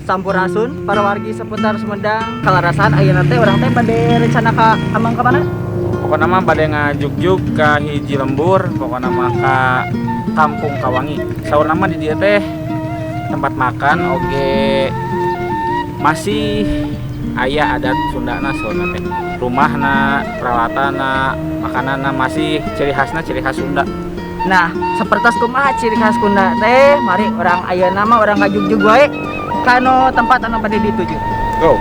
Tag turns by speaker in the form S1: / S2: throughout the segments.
S1: Sampurasun para wargi seputar Sumedang kalarasan ayeuna teh urang teh bade rencana ka amang ka mana?
S2: Pokoknya mah bade ngajuk-juk ka hiji lembur, pokoknya mah ka Kampung Kawangi. Saurna mah di dieu teh tempat makan oge masih aya adat Sundana saurna teh. Rumahna, perawatanna, makananna masih ciri khas Sunda.
S1: Nah, sapertos kumaha ciri khas Sunda teh? Mari urang ayeuna mah urang ngajuk-juk wae ka anu tempat anu bade dituju.
S2: Go.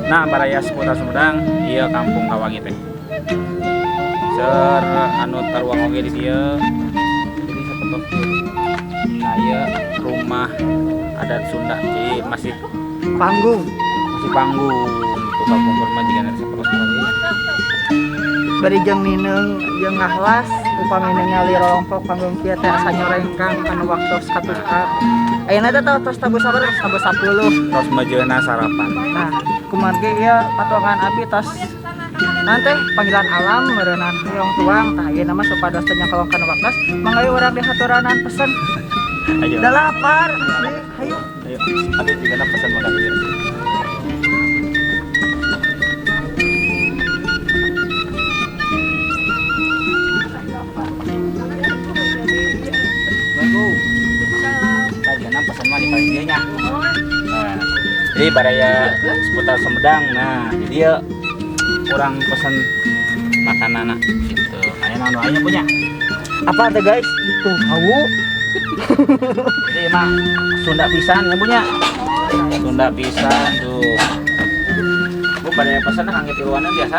S2: Nah, baraya seputar Sumedang, iya Kampung Kawangi teh. Ser anu taruang oge di dieu. Jadi sapertos nah ieu rumah adat Sunda. Jadi masih
S1: Panggung
S2: panggung gitu kampung kurma juga ada sapertos tadi.
S1: bari jeung nineng jeung ngahlas upami ningali rorompok panggung kieu teh asa nyorengkang anu waktos katuka. Ayeuna teh tos tabu sabar tabu 10.
S2: Tos mejeuna sarapan.
S1: Nah, kumarge ieu patuangan abi tos nanti panggilan alam meureunnan hoyong tuang tah ieu nama supados teh nyangkawang kana waktos mangga urang dihaturanan pesen.
S2: Ayo.
S1: Da lapar asli, hayu.
S2: Ayo. Abi juga pesan makan ieu. Pesan mah di paling dianya. Nah, jadi baraya seputar Sumedang. Nah, jadi ya kurang pesan makanan gitu. Aya naon aya punya.
S1: Apa teh guys? Tuh hawu.
S2: Jadi emang Sunda pisan ya punya. Sunda pisan tuh. Bu baraya pesan kangge tiluanan biasa.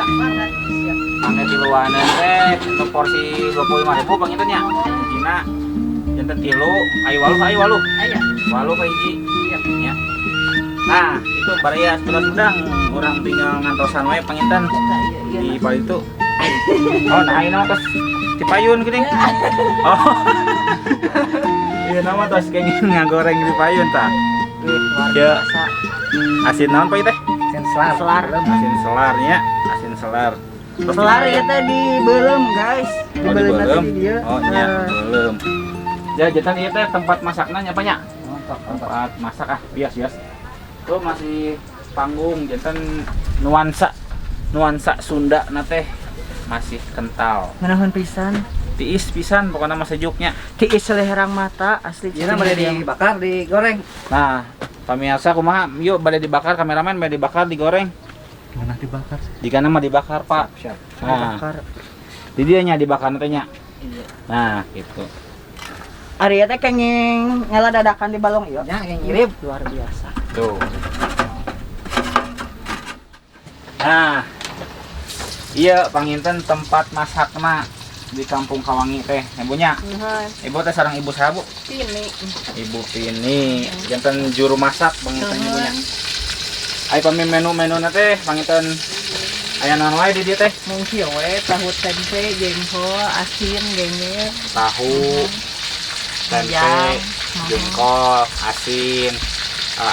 S2: Kangge tiluanan teh nu porsi 25.000 Bang itu nya. Cina janten tilu, ayo waluh.
S1: Aya.
S2: Waluh ka hiji. Ya. Nah, itu baraya seputar Sumedang. Orang tinggal ngantosan wae panginten di Pali itu. Oh, nah ini mah tos Cipayun gini. Oh. Iya nama tos kayak ngagoreng di Payun tah.
S1: Luar
S2: Ya.
S1: biasa.
S2: Asin naon Pak teh?
S1: Asin selar.
S2: Asin selarnya, asin selar. Terus
S1: Selar
S2: gimana
S1: ieu teh dibeulem guys.
S2: Oh,
S1: Dibeulem
S2: dibelem.
S1: di dieu.
S2: Oh, nya, belum. Ya, jantan ieu teh tempat masakna nya banyak. Tempat masak bias. Tuh masih panggung jantan nuansa Sunda na teh masih kental.
S1: Ngeunaheun pisan.
S2: Tiis pisan pokoknya mah sejuknya.
S1: Tiis leherang mata asli.
S3: Iya, bade dibakar, digoreng.
S2: Nah, pemirsa kumaha? Yuk bade dibakar, kameramen bade dibakar, digoreng.
S3: Mana dibakar?
S2: Jika nama dibakar, Pak.
S3: Siap.
S2: Nah,
S1: Bakar.
S2: di dia nya dibakar teh nya.
S1: Iya.
S2: Nah, gitu.
S1: Ari teh kenging nyala dadakan di balong ieu.
S3: Ya, yang ngirim.
S1: Luar biasa.
S2: Tuh. Nah, iya panginten tempat masakna di Kampung Kawangi teh. Ibunya, ibu teh sareng ibu saha, Bu?
S1: Ini.
S2: Ibu Pini, janten juru masak panginten ibunya. Ai pami menu-menu na teh panginten aya naon wae di dieu teh?
S1: Mung kieu we tahu tempe, jengkol, asin, genyek.
S2: Tahu, tempe,
S1: Ayam.
S2: jengkol, asin,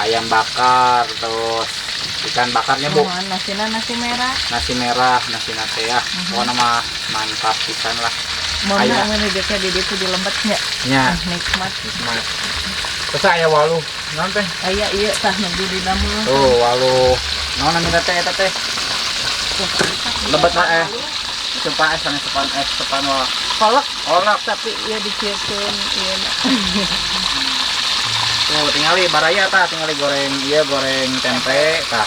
S2: ayam bakar, terus ikan bakarnya Bu,
S1: Nasina nasi merah.
S2: nasi merah, nasi nate ya, pokoknya mah mantap pisan lah.
S1: Mau
S2: Aya.
S1: ngene deka di ditu di lembetnya.
S2: Nya,
S1: Nikmat gitu.
S2: terus aya waluh, naon teh?
S1: Aya ieu tah nu di damel.
S2: Tuh waluh, naon namina teh eta teh? Lebet mah sepan es, sepan waluh.
S1: Kolak tapi ieu diciekeun ieu.
S2: Tuh tingali baraya tah, tingali goreng ieu goreng tempe tah.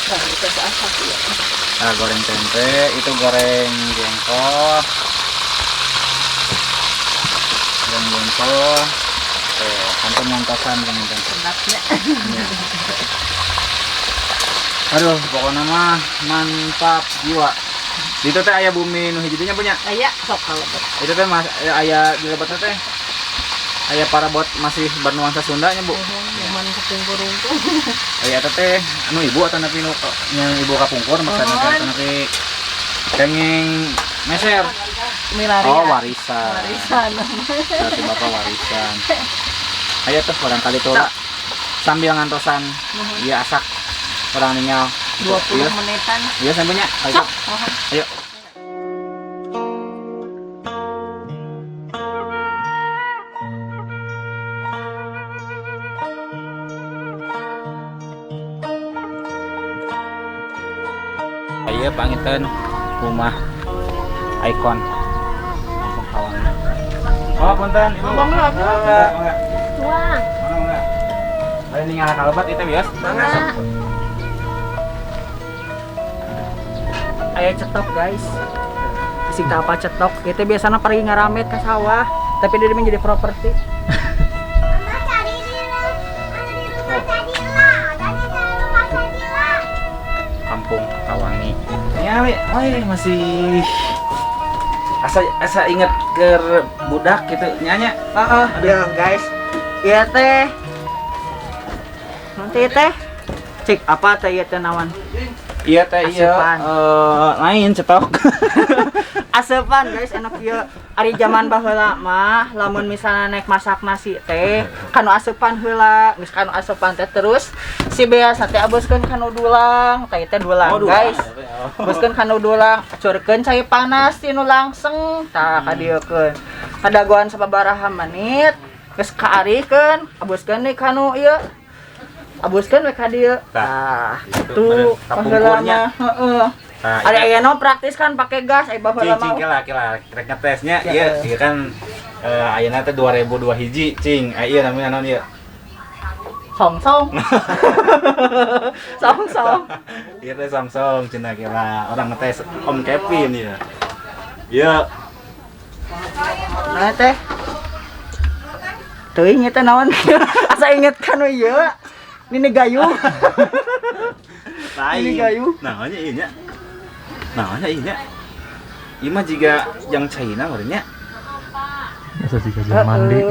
S1: Nah, kita saat ya.
S2: Nah, goreng tempe, itu goreng jengkol. Goreng jengkol. Sampai ngontosan goreng tempe.
S1: Sedapnya.
S2: Iya. Aduh, pokoknya mah mantap jiwa. Di teh aya bumi nu hiji nya punya.
S1: Aya sok kalebet.
S2: Itu teh mas aya di lebat teh. Aya parabot masih bernuansa Sunda nya, Bu.
S1: Zaman kepungkur-ungkur.
S2: Aya teh anu ibu atau napi nu yang ibu kapungkur maksudna teh napi kenging meser.
S1: Milarian.
S2: Oh, warisan.
S1: Warisan.
S2: Berarti bapak warisan. Aya tuh barangkali tuh sambil ngantosan iya asak orang ninggal
S1: 20 menitan.
S2: Iya sampainya.
S1: Sok.
S2: Ayo. Ayo pangitan rumah ikon Kampung Kawangi. Oh, punten Ibu.
S1: Enggak.
S4: Tuang.
S2: Mana? Ada ninggal kalebat itu bias.
S4: Enggak.
S1: Aya cetok guys. Asik tak apa cetok. Kita biasanya pergi ngaramet ke sawah, tapi dia menjadi properti.
S2: Kampung Kawangi. Ya, masih asa inget ke budak gitu nyanya.
S1: Ya guys. Iya teh. Nanti teh. Cik apa teh ieu teh naon?
S2: Iya teh iya.
S1: Asupan.
S2: Lain cetok.
S1: Asepan guys enak ieu. Ari zaman baheula mah lamun misalnya naik masak nasi teh kanu asupan heula, geus kanu asupan teh terus si biasa teh aboskeun kanu dulang, teh dulang guys. Aboskeun kanu dulang, acurkeun cai panas tinu langseng, tah kadiekeun. Kadagoan sababaraha menit, geus kaarikeun, aboskeun deui kanu ieu. Aboskeun we ka dieu. Tah, itu baheula mah, heeh.
S2: Nah,
S1: Ada aya praktis kan pakai gas, ai baheula mah.
S2: cing kila rek ngetesnya iya kan ayeuna teh 2002 hiji cing. Ieu namanya naon ieu?
S1: Song-song. Song-song.
S2: Ieu teh Samsung cenah kila orang ngetes Om Kevin ieu. Ieu
S1: Nah teh. Teuing eta naon? Asa inget kan ieu. Ini gayung. Ini gayu.
S2: Namanya ieu nya. Namanya ieu nya. Ieu mah jiga yang China meureunnya.
S3: Masa sih kajian mandi.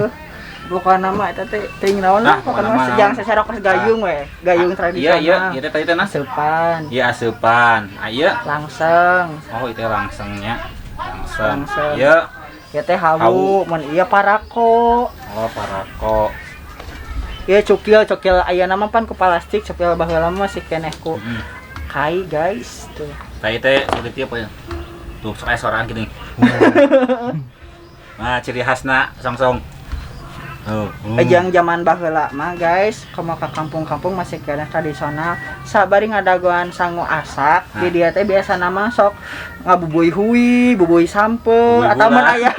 S1: Bukan nama eta teh teuing naon
S2: Nah,
S1: lah pokona
S2: pokona
S1: mah sejang sacerok pas gayung we. Gayung tradisional.
S2: Iya teh tadi teh nah.
S1: Asupan.
S2: Iya asupan. Ieu
S1: Langseng.
S2: oh itu langsengnya. Langseng.
S1: Langseng.
S2: Ieu
S1: Ya teh hawu, mun ieu parako.
S2: oh parako.
S1: Ya cukil aya nama pan ku plastik cukil baheula mah si keneh ku kai guys tuh.
S2: Tadi teh kulit apa ya? Tuh sok aya sorangan gini. Nah, ciri khasna Samsung. Oh.
S1: Ejang zaman baheula mah guys, komo ka kampung-kampung masih keneh tradisional. Sabari ngadagoan sangu asak, di dia teh biasa nama sok ngabubuy hui, bubuy sampeu,
S2: Bubuy
S1: ataupun
S2: gula.
S1: aya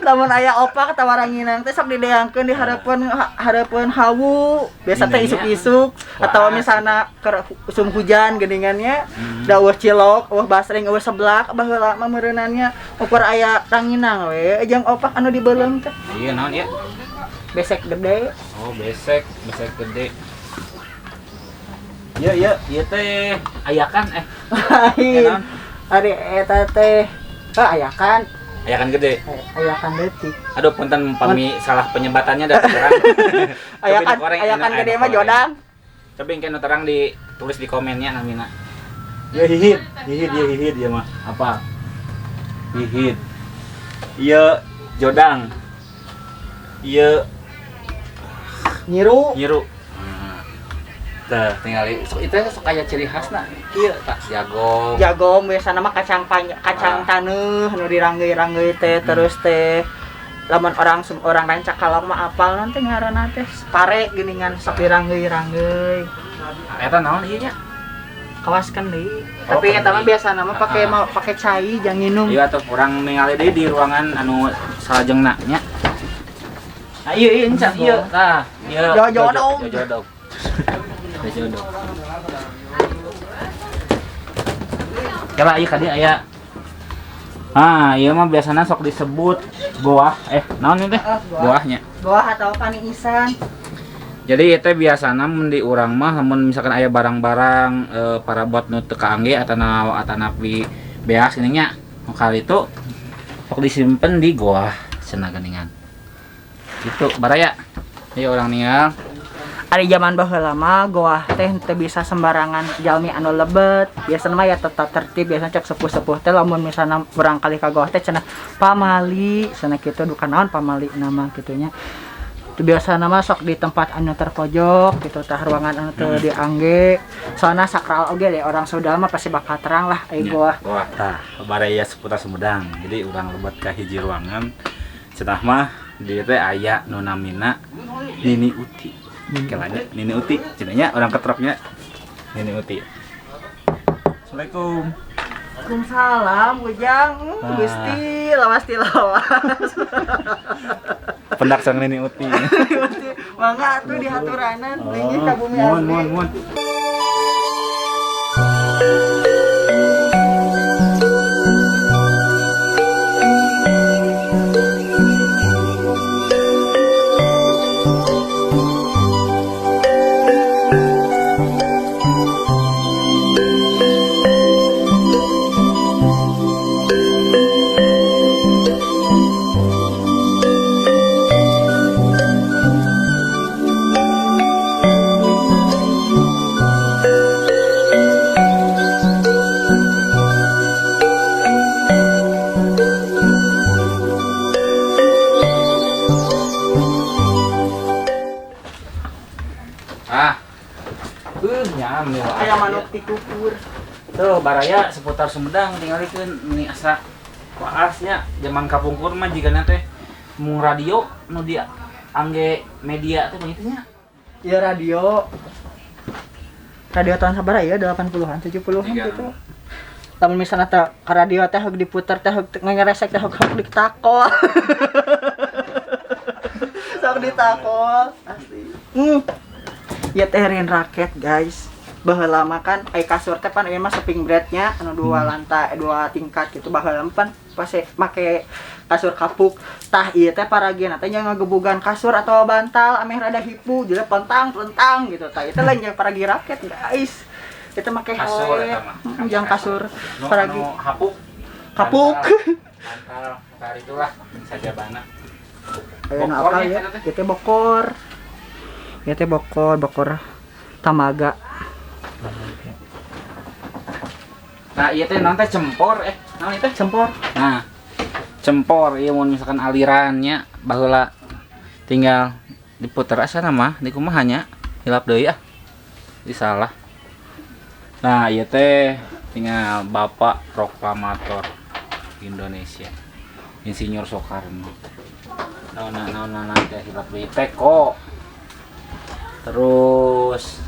S1: lamun aya opak atawa ranginang teh sok dideangkeun di hareupeun hawu. Biasa teh isuk-isuk atawa misalna keur usum hujan geuningannya da eueuh cilok, eueuh basring, eueuh seblak baheula mah meureunannya ukur aya ranginang we, ejang opak anu dibeuleung teh.
S2: Iya naon ya?
S1: Besek gede.
S2: Oh, besek gede. Iya teh ayakan
S1: Lain. Ari eta teh ayakan
S2: gede.
S1: ayakan leutik.
S2: Aduh, punten pami salah penyebatannya dah terang.
S1: Ayakan gede mah jodang.
S2: Coba yang kena terang ditulis di komennya namina. Ya hihid ya mah. Apa? Hihid. Iya jodang. Iya
S1: Nyiru.
S2: Tah, tinggal itu sok aya ciri khasna. Ieu tak jagong.
S1: Jagong biasana mah kacang taneuh anu diranggeuy teh terus teh lamun orang rancak kalong mah apal nanti ngaranna teh pare geuningan sok diranggeuy.
S2: Eta naon ieu nya?
S1: Kawaskeun deui. Tapi eta mah biasana mah pake cai jang nginum.
S2: Iya atuh urang ningali deui di ruangan anu salajengna nya. Nah, ieu encan ieu. Tah, ieu.
S1: Jodong.
S2: Kela ieu ka dieu aya. Ah, ieu mah biasana sok disebut goah. Naon ieu teh? Goahnya.
S1: Goah atau paniisan.
S2: Jadi itu biasana mun di urang mah lamun misalkan aya barang-barang para buat nu teu kaangge atana beas gini nya. Kali itu sok disimpen di goah cenah geuningan. Gitu baraya. Ieu urang ningal.
S1: Ari zaman baheula mah goah teh teu bisa sembarangan jalmi anu lebet. Biasana mah ya tetap tertib, biasana cek sepuh-sepuh teh lamun misalna urang kali ka goah teh cenah pamali, cenah kitu duka naon pamali nama kitunya. Itu biasana mah sok di tempat anu terpojok gitu tah ruangan anu teu diangge. Soalna sakral oge deh orang Sunda mah pasti bakal terang lah ai goah.
S2: Goah tah baraya seputar Sumedang. Jadi urang lebet ka hiji ruangan cenah mah di teh aya nu namina Nini Uti. Kelanya Nini Uti, cenanya orang ketrapnya Nini Uti. Assalamualaikum.
S1: Waalaikumsalam, Ujang. Gusti, lawas ti lawas.
S2: Pendak sang Nini Uti.
S1: Mangga atuh dihaturanan, ini ka bumi abdi.
S2: Mun. Nyam nih.
S1: Aya manuk dikukur.
S2: Tuh baraya seputar Sumedang tingalikeun ini asa waasnya zaman kapungkur mah jigana teh mung radio nu dia angge media teh begitu nya.
S1: Ya radio. Radio tahun sabaraha ya 80-an 70-an gitu. Lamun misalnya teh ka radio teh heug diputer teh heug ngeresek teh heug ditakol. Sok ditakol asli. Ya teh rin raket guys. Baheula mah kan ai kasur teh pan ieu mah sleeping bed-nya anu 2 lantai 2 tingkat gitu baheula pan pasti make kasur kapuk. Tah ieu teh paragian teh nya ngagebugan kasur atau bantal ameh rada hipu jadi pentang gitu. Tah itu lain yang paragi raket guys. Itu make
S2: Kasur
S1: hele.
S2: eta mah.
S1: Jang kasur paragi
S2: hapuk.
S1: kapuk.
S2: Bantal kali itulah saja bana.
S1: Aya nu akal ya. Ieu teh bokor. Ieu teh bokor tamaga.
S2: Nah, ieu teh naon teh cempor naon ieu teh?
S1: Cempor.
S2: Nah, cempor ieu mun misalkan alirannya baheula tinggal diputer asana mah di kumaha nya hilap deui disalah. Nah, ieu teh tinggal Bapak Proklamator Indonesia Insinyur Soekarno. Naon teh hilap deui teko. Terus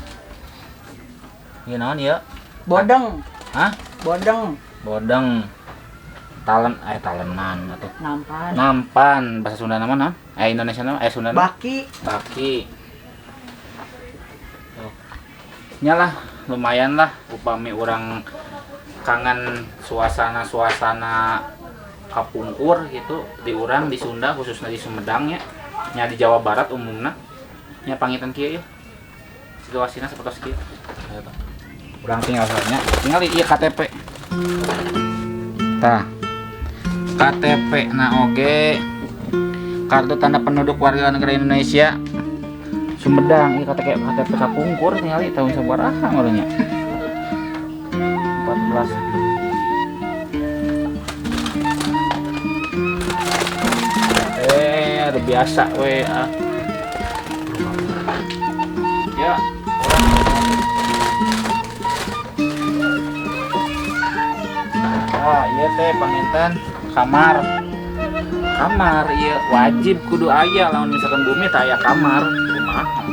S2: ieu naon ieu?
S1: Bodeng.
S2: Hah? Bodeng. Talenan atuh. Nampan bahasa Sunda nama naon? Indonesia nama Sunda nama?
S1: Baki.
S2: Tuh. Nyalah lumayan lah upami orang kangen suasana kapungkur gitu di urang di Sunda khususnya di Sumedang nya di Jawa Barat umumna nya pangitan kieu ya. Situasina sapertos kieu. Urang tinggal soalnya tinggal ieu KTP. Tah. KTP na oge kartu tanda penduduk warga negara Indonesia Sumedang ieu KTP kapungkur tinggal tahun sabaraha ngarunya 14 udah biasa we ya iya teh panginten kamar iya wajib kudu aya lamun misalkan bumi teh aya kamar kumaha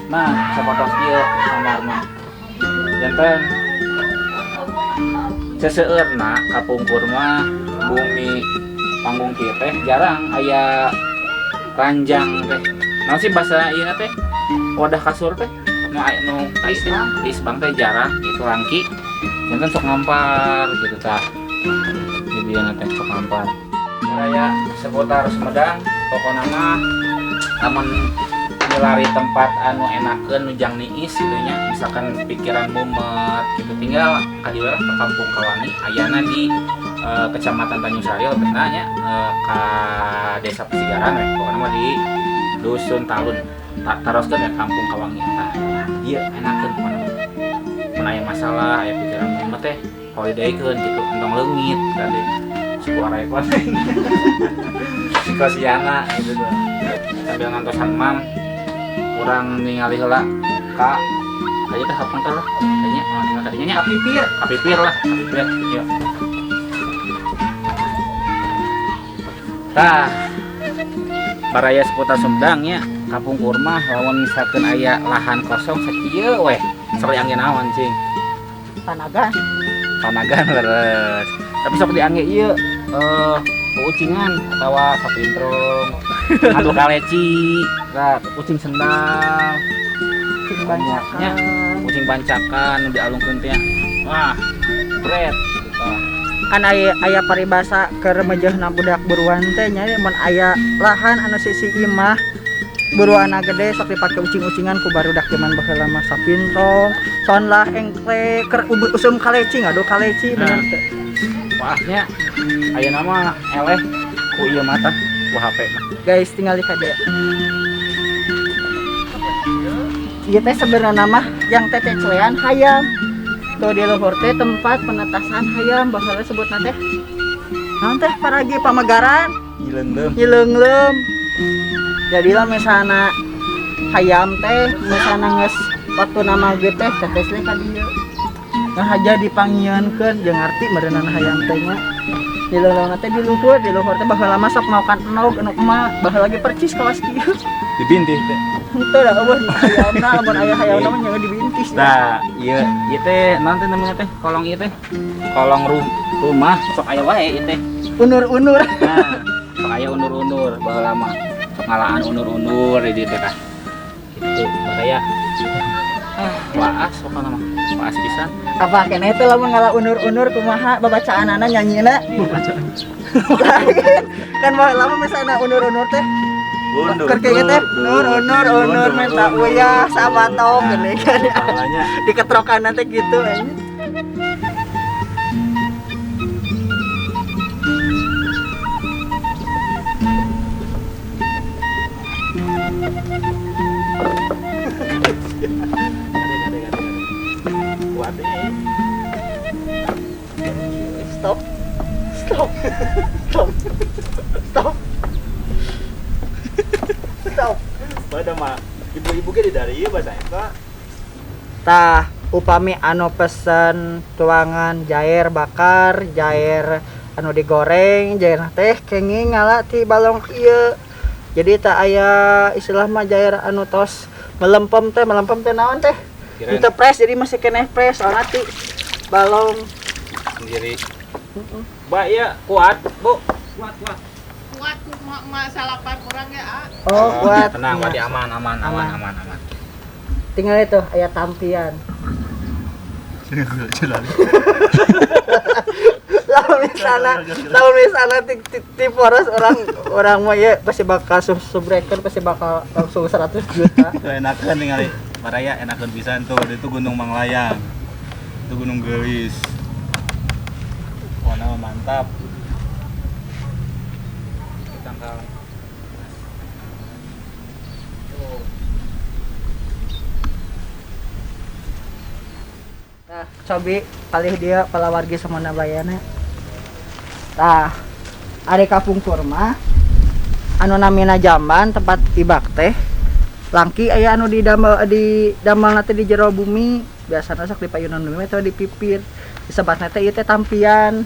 S2: nah sapatos ieu kamar mah janten seseueurna kapungkur mah bumi panggung kieu teh jarang aya ranjang teh naon sih bahasa ieu teh wadah kasur teh nu isbang teh jarang itu rangki jangan sok ngampar gitu tah. Jadi yang teh sok ngampar. Raya seputar Sumedang pokokna mah lamun nyelari tempat anu enakeun nu jang niis gitu nya, misalkan pikiran mumet gitu, tinggal kadieu ke Kampung Kawangi ayana di Kecamatan Tanjung Sari tepatna nya ka Desa Pesigaran we, pokokna mah di Dusun Talun. Taroskeun ya Kampung Kawangi tah. Ieu enakeun pokona. Mun aya masalah, aya pikiran mumet teh holidaykeun gitu, entong leungit tadi. Suara ekor. Sikosiana gitu tuh. Sambil ngantosan mam kurang ningali heula ka aya teh hapang teh lah kayaknya kayaknya nya kapipir lah kapipir yuk tah baraya seputar Sumedang nya Kampung Kurma lawan misalkan aya lahan kosong sakieu weh sere angin naon cing
S1: Panagan
S2: leres tapi sok diangge ieu ucingan atawa sapintrong adu kaleci lah kucing sendal
S1: kucing bancakan
S2: kucing bancakan nu dialungkeun teh wah bret gitu.
S1: Kan aya paribasa ke remejehna budak buruan teh nya mun aya lahan anu sisi imah buruana gede sok dipake ucing-ucingan ku barudak zaman baheula mah sapintrong son lah engkle keur usum kaleci ngaduh kaleci bener teh
S2: wahnya aya nama eleh ku ieu mata ku HP mah
S1: guys tinggal lihat deh ieu teh sebenarnya mah yang teteh cuean hayam tuh di luhur teh tempat penetasan hayam baheula sebutna teh naon teh paragi pamegaran Nyileunglem jadilah misalna hayam teh misalna geus waktu nama ge teh tetes le ka dieu nah aja dipangieunkeun jeung arti meureunana hayam teh nya Dileuleuh teh di luhur teh baheula mah sok maokan enog emak baheula lagi percis kawas kieu
S2: dibintih teh
S1: henteu da eueuh hayamna lamun aya hayamna mah nyawa dibintis
S2: tah ieu teh naon teh namanya teh kolong ieu teh kolong rumah sok aya wae ieu teh
S1: unur-unur
S2: nah sok aya unur-unur baheula mah sok ngalaan unur-unur di dieu teh tah kitu baraya waas pokona mah waas pisan
S1: apa keneh teh lamun ngala unur-unur kumaha babacaanana nyanyina kan baheula mah misalna unur-unur teh keur kieu teh unur menta uyah sabatok geuning kan diketrokan teh gitu anjing Stop.
S3: Pada mah ibu-ibu ge di dari ieu bahasa eta.
S1: Tah upami anu pesen tuangan jair bakar, jair anu digoreng, jair teh kenging ngala ti balong ieu. Jadi tak aya istilah mah jair anu tos melempem teh naon teh? Itu press jadi masih keneh press soalna ti balong
S2: sendiri. Mbak ya kuat, Bu. Kuat.
S4: Kuat salapan kurang ya.
S1: Oh, kuat.
S2: Tenang, Wadi aman.
S1: Tinggal itu aya tampian. Lalu misalnya di poros orang mah ya pasti bakal subscriber pasti bakal langsung 100 juta.
S3: Enakan ningali Baraya enakan pisan tuh. Itu Gunung Manglayang. Itu Gunung Gelis. Warna mantap.
S2: Tanggal.
S1: Nah, cobi palih dia palawargi sama nabayana. Tah, ari Kampung Kurma anu namina jamban tempat ibak teh. Langki aya anu didamel teh di jero bumi, biasana sok dipayunan bumi atau dipipir. Disebatna teh ieu teh tampian.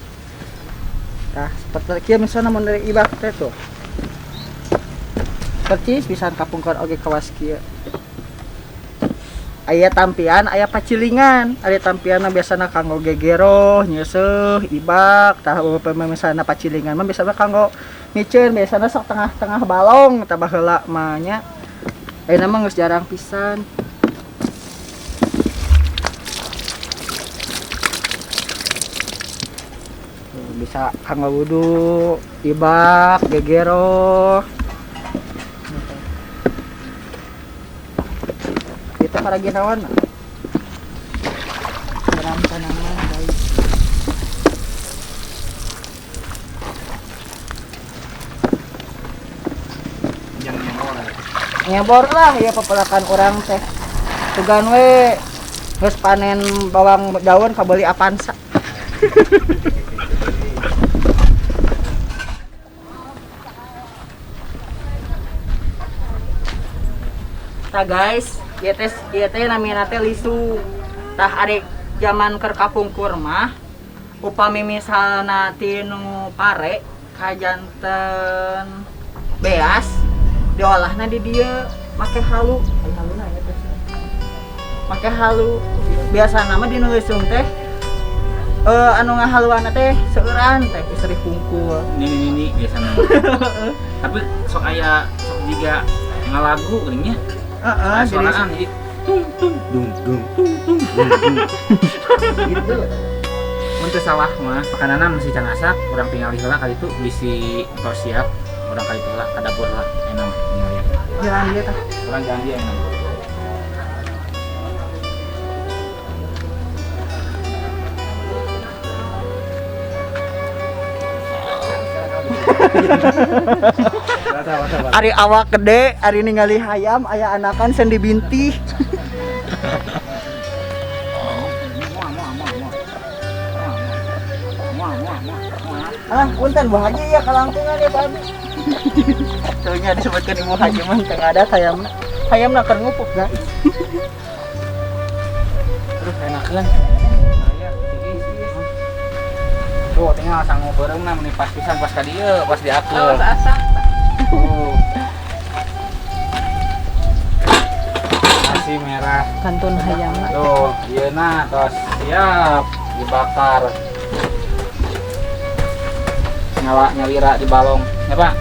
S1: Tah, seperti kieu misalna mun dari ibak teh tuh. Percis pisan Kampung Kurma oge kawas kieu. Aya tampian, aya pacilingan. Ari tampianna biasana kanggo gegero, nyeuseuf, ibak, tah misalna pacilingan mah biasana kanggo miceun, biasana sok tengah-tengah balong tah baheula mah nya. Ayeuna mah geus jarang pisan. Bisa kanggo wudu, ibak, gegero. Itu para ginawan. Dalam tanaman baik.
S2: Yang nyebor.
S1: Nyebor lah ya pepelakan orang teh. Tugan we geus panen bawang daun kabeli Avanza. Tah guys, ieu teh namina teh lisu. Tah ari zaman keur kapungkur mah upami misalna tinu pare ka janten beas diolahna di dieu make halu. Haluna ya teh. Make halu. Biasana mah dinu leusung teh anu ngahaluana teh seueuran teh istri hungkul.
S2: Nini biasanya. Tapi sok aya sok jiga ngalagu geuning nya.
S1: Heeh,
S2: Suaraan jadi tung tung dung dung tung tung dung dung. Gitu. Mun teu salah mah pakanana masih can asak, urang tingali heula kali itu bisi tos siap, urang kali heula ka dapur lah enak tingali.
S1: jalan dia tah.
S2: Urang janji enak.
S1: Ari awak gede, ari ningali hayam, aya anakan sen dibintih. Ah, punten Bu Haji ya kalangkungan ya Pak. Soalnya disebutkan Ibu Haji mah teu ada hayamna. Hayamna keur ngupuk guys.
S2: Terus enakeun. Aya tiis. Tuh tinggal sanggup beureum na meni pas pisan pas ka dieu, pas diakeul.
S4: Asak.
S2: Nasi merah.
S1: Kantun hayamna.
S2: Tuh, ieu na tos siap dibakar. Nyala nyalira di balong. Ya, Pak?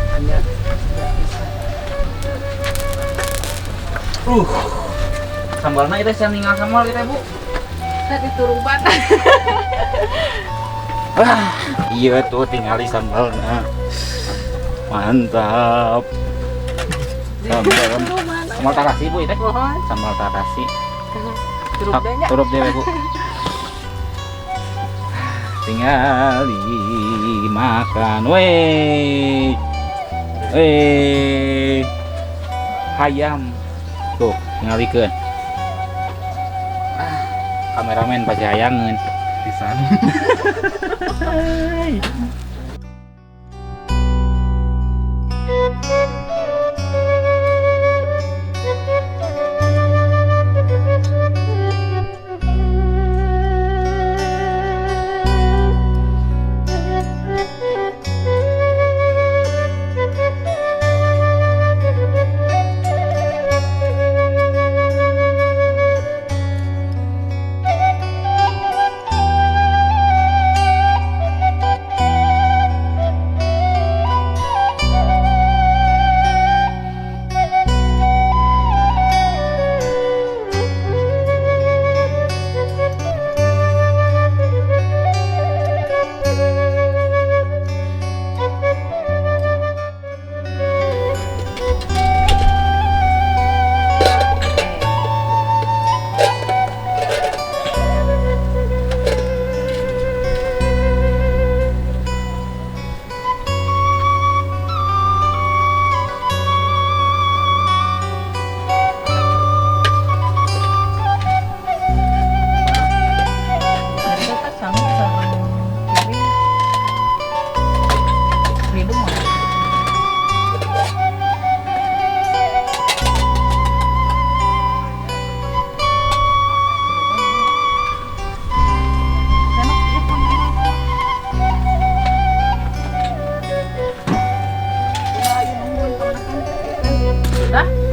S2: Sambalna itu saya tinggal sambal kita, Bu.
S4: Tadi turuban.
S3: Iya tuh tinggali sambalnya. Mantap.
S2: Sambal tarasi, Bu, itu. Sambal tarasi. Turup deh, Bu. Tinggal dimakan, weh, hayam, tuh tinggal dikeun. Kameramen pasti hayangan, pisan.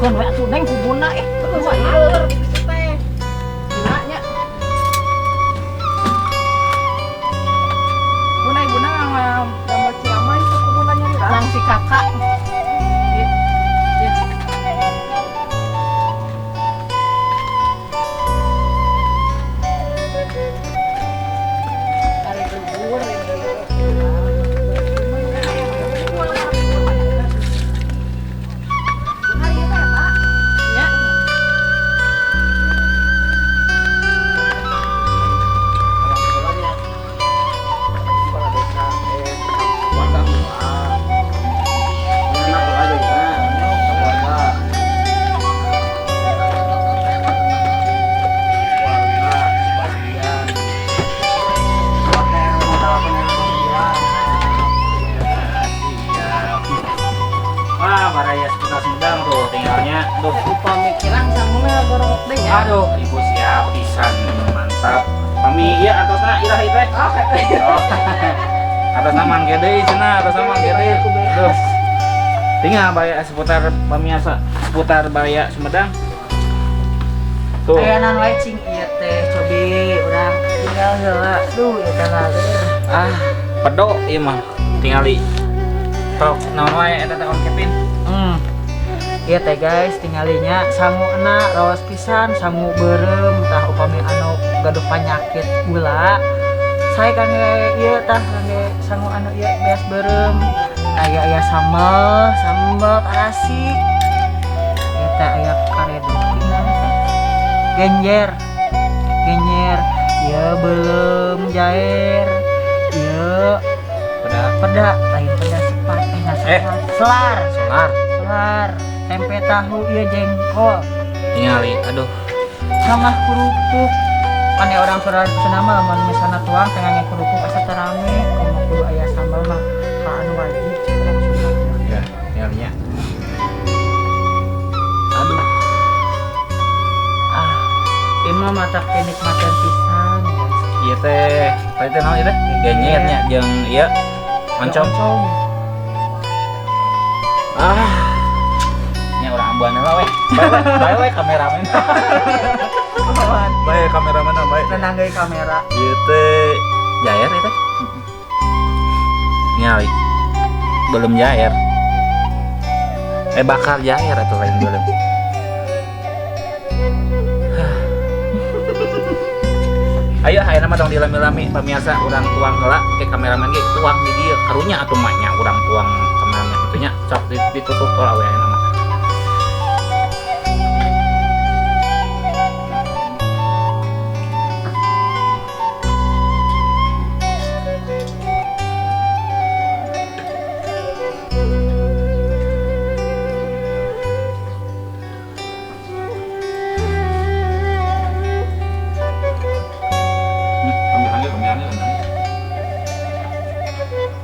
S1: Kon we atuh neng hubunna nang si kakak. Hari libur ini.
S2: Aduh, ibu siap pisan mantap. Pami iya atosna irah teh. Oh. Atasna mangge deui cenah, atasna mangge deui. Terus tinggal baya seputar pamiasa, seputar baya Sumedang. Tuh.
S1: Ayanan wae cing ieu teh cobi urang tinggal heula. Duh, ieu kana teh.
S2: Ah, pedo ieu mah. Tingali. Tok naon wae eta teh Om Kevin.
S1: Iya teh guys, tinggalinya sangu enak, raos pisan, sangu berem, tah upami anu gaduh penyakit gula. Saya kangge ieu tah kangge sangu anu ieu beas berem. Aya sambal terasi. Ieu teh aya karedok genjer. Ieu belum jair. Ieu peda lain peda sepat selar. Tempe tahu ieu jengkol.
S2: Tingali, aduh.
S1: Sama kerupuk. Kan ya orang senama lamun misalna tuang tengahnya kerupuk asa terame, komo kudu aya sambal mah ka anu wajib cenah sunatna.
S2: Ya, tinggalinya. Aduh.
S1: Ieu mah mata kenikmatan pisan.
S2: Ieu teh, teh naon ieu teh? Genyernya jeung ieu oncom. Nya urang ambuan heula we. Bae we kameramen.
S3: Baik kameramen baik.
S1: Tenang ge kamera.
S2: Ieu teh jair ieu teh. Nyali. Belum jair. Bakar jair atuh lain belum. Ayo nama tong dilami-lami pamiasa urang tuang heula ke kameramen ge tuang di dieu karunya atuh mah nya urang tuang kameramen kitu nya sok ditutup heula we nama.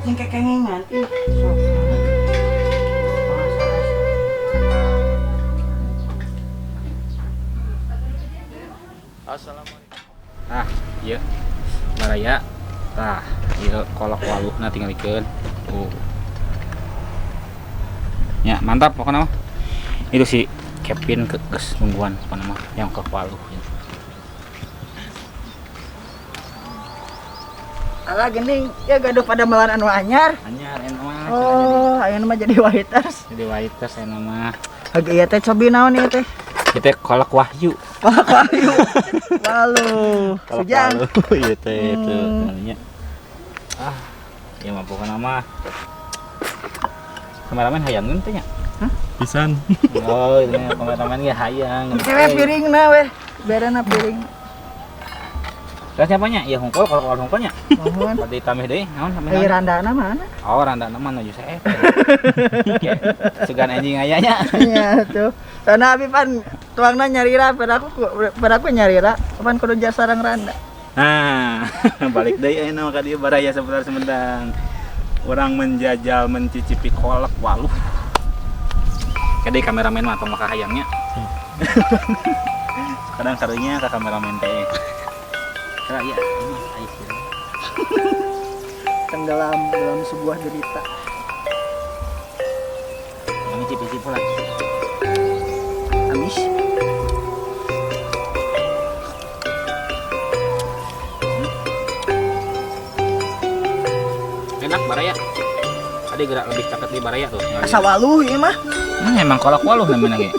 S1: Sing kekengengan ih sok.
S2: Assalamualaikum. Ieu baraya. Ieu kolak waluhna tinggalikeun. Ya, mantap pokoknya mah. Itu si Kevin geus nungguan pokoknya mah yang ke waluh.
S1: Alah geuning ya gaduh pada melawan anu anyar.
S2: Anyar enak.
S1: Oh, ayeuna mah jadi waiters.
S2: Jadi waiters enak mah.
S1: Hage ieu teh cobi naon ieu teh?
S2: Kita kolak wahyu.
S1: Kolak wahyu. Walu. Sujang.
S2: Ieu teh itu namanya. Ya mah pokokna mah. Kameramen hayangkeun teh nya.
S3: Pisan.
S2: Oh, ini kameramen ge hayang.
S1: Cewek piringna weh. Berana piring.
S2: Terus apanya? Ya hongkol, kalau hongkolnya.
S1: Mohon.
S2: Tadi tameh deui, naon tameh.
S1: Ai randana mana?
S2: Oh, randana mah nuju sae. Segan anjing ayanya.
S1: Iya tuh. Karena abi pan tuangna nyarira pada aku nyarira, pan kudu jar sareng randa.
S3: Nah, balik deui ayeuna ka dieu baraya seputar Sumedang. Orang menjajal mencicipi kolak waluh.
S2: Kade kameramen mah tong maka hayangnya.
S3: Kadang karunya ka kameramen teh.
S2: Kira ya, ini ayo sih.
S1: Tenggelam dalam sebuah derita.
S2: Yang cip-cip pula.
S1: Amis.
S2: Enak baraya. Ada gerak lebih cakep di baraya tuh.
S1: Asa waluh ieu mah.
S2: Emang kolak waluh namanya ge.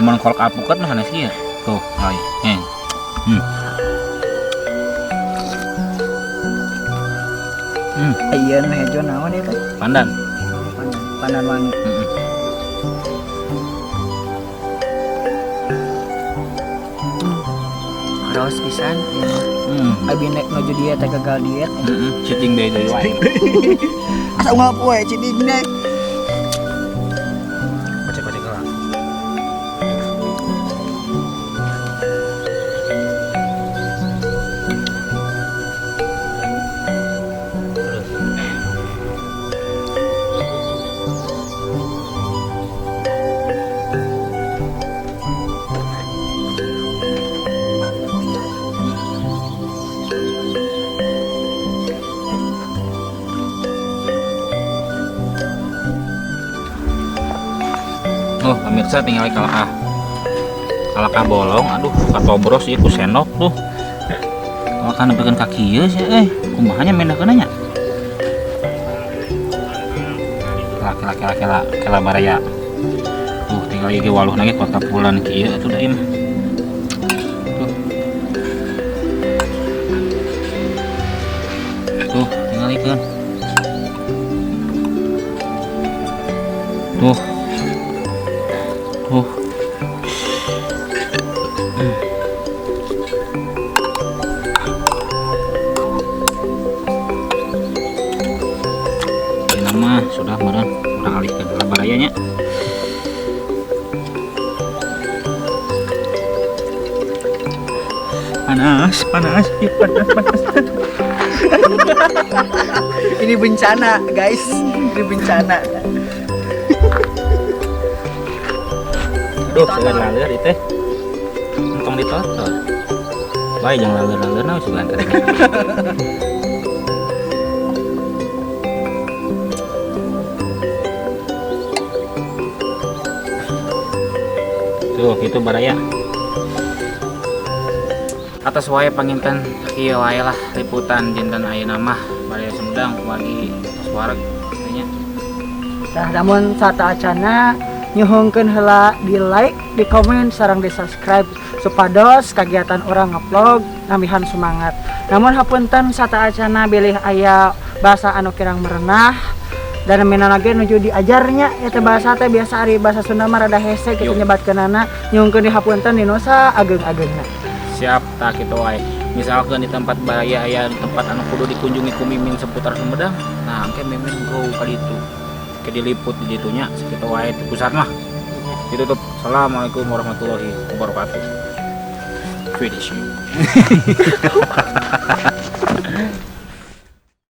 S2: Mun kolak alpukat mah sanes kieu. Tuh, ai.
S1: Iya mah hejo naon ieu teh?
S2: Pandan.
S1: Pandan wangi. Raos pisan. Abi nek nuju diet teh gagal diet.
S2: Cicing deui wae.
S1: Asa unggal poe cicing deh.
S2: Pacek-pacek lah. Tuh pemirsa tinggal kalakah bolong, aduh katobros ieu ku sendok tuh. Kalakah nepikeun kaki ieu sih kumahanya mendahkeun nya. Kela baraya. Tuh tinggal ieu waluh lagi kota pulan kieu atuh da imah. Tuh tinggal ikan. Tuh ini nama sudah meren kurang alihkan lah barayanya.
S3: Panas.
S1: Ini bencana, guys. Ini bencana.
S2: Aduh segan laler itu untung ditotor. Baik jangan laler nah sugan tadi. Tuh itu baraya. Atas wae panginten kieu wae lah liputan dinten ayeuna mah baraya Sumedang wagi suareg nya.
S1: Tah namun sata acana nyuhungkeun heula di like, di komen sareng di subscribe supados kagiatan orang ngevlog namihan semangat. Namun hapunten sata acana bilih aya bahasa anu kirang merenah dan menana ge nuju diajarnya eta bahasa teh biasa ari bahasa Sunda mah rada hese kitu nyebatkeunana nyuhungkeun di hapunten di nusa ageng-agengna.
S2: Siap tak kitu wae. Misalkan di tempat baraya aya tempat anu kudu dikunjungi ku mimin seputar Sumedang. Nah, engke mimin go ka ditu. Ke diliput di ditunya sakitu wae di pusat mah. Ditutup. Assalamualaikum warahmatullahi wabarakatuh. Finish.